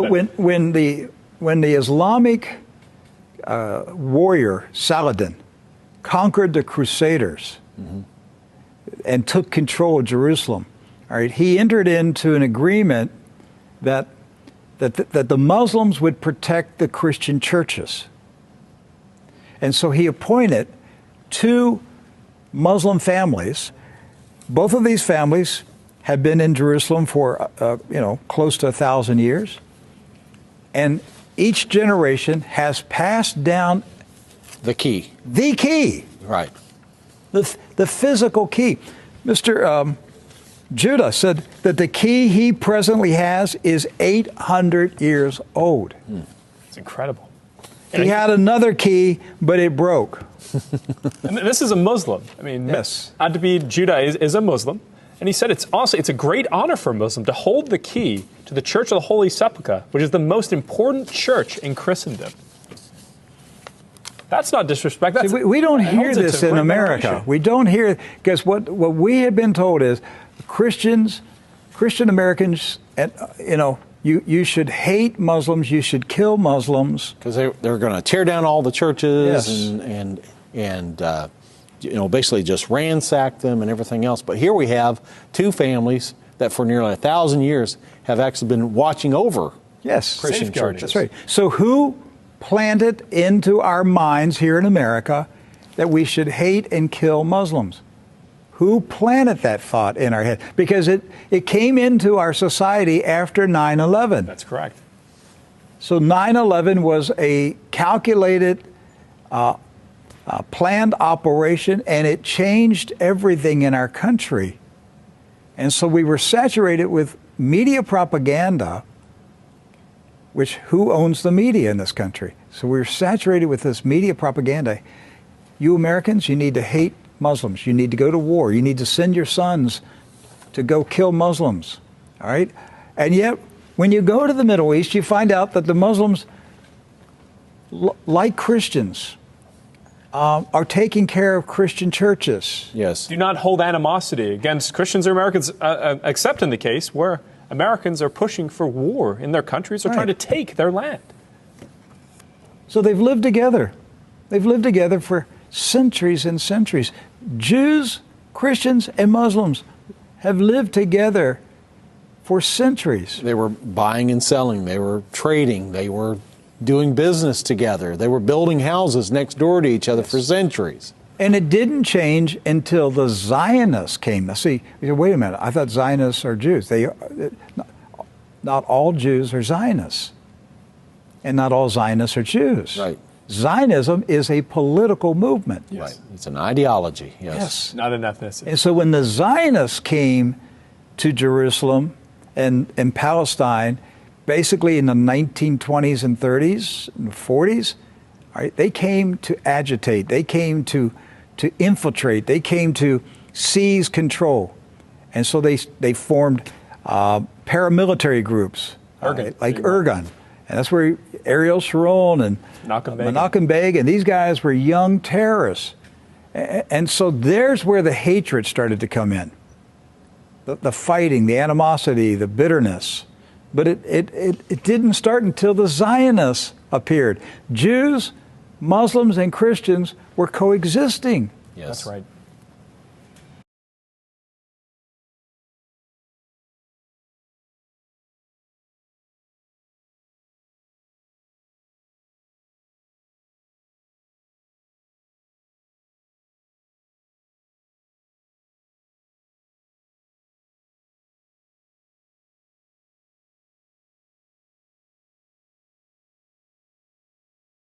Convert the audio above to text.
When the Islamic warrior Saladin conquered the Crusaders and took control of Jerusalem, all right, he entered into an agreement that the Muslims would protect the Christian churches. And so he appointed 2 Muslim families. Both of these families have been in Jerusalem for, close to 1,000 years. And each generation has passed down the key. The key. Right. The physical key. Mr. Judah said that the key he presently has is 800 years old. It's incredible. He had another key, but it broke. And this is a Muslim. I mean, yes. Adbi Judah is a Muslim. And he said it's a great honor for a Muslim to hold the key to the Church of the Holy Sepulchre, which is the most important church in Christendom. That's not disrespect. That's we don't hear this in America. We don't hear, because what we have been told is Christian Americans, you should hate Muslims, you should kill Muslims. Because they're going to tear down all the churches and basically just ransack them and everything else. But here we have 2 families that for nearly 1,000 years have actually been watching over Christian churches. That's right. So who planted into our minds here in America that we should hate and kill Muslims? Who planted that thought in our head? Because it came into our society after 9/11. That's correct. So 9/11 was a calculated, planned operation, and it changed everything in our country. And so we were saturated with media propaganda, which who owns the media in this country? So we're saturated with this media propaganda. You Americans, you need to hate Muslims. You need to go to war. You need to send your sons to go kill Muslims. All right? And yet, when you go to the Middle East, you find out that the Muslims, like Christians, are taking care of Christian churches. Yes. Do not hold animosity against Christians or Americans, except in the case where Americans are pushing for war in their countries or trying to take their land. So they've lived together. They've lived together for centuries and centuries. Jews, Christians, and Muslims have lived together for centuries. They were buying and selling. They were trading. They were doing business together. They were building houses next door to each other for centuries. And it didn't change until the Zionists came. Now, see, you say, wait a minute, I thought Zionists are Jews. Not all Jews are Zionists. And not all Zionists are Jews. Right. Zionism is a political movement. Yes. Right. It's an ideology. Yes. Not an ethnicity. And so when the Zionists came to Jerusalem and Palestine, basically in the 1920s and 30s and 40s, right, they came to agitate. They came to infiltrate. They came to seize control. And so they formed paramilitary groups, like Irgun. And that's where Ariel Sharon and Menachem Begin, and these guys were young terrorists. And so there's where the hatred started to come in. The fighting, the animosity, the bitterness. But it didn't start until the Zionists appeared. Jews, Muslims, and Christians were coexisting. Yes. That's right.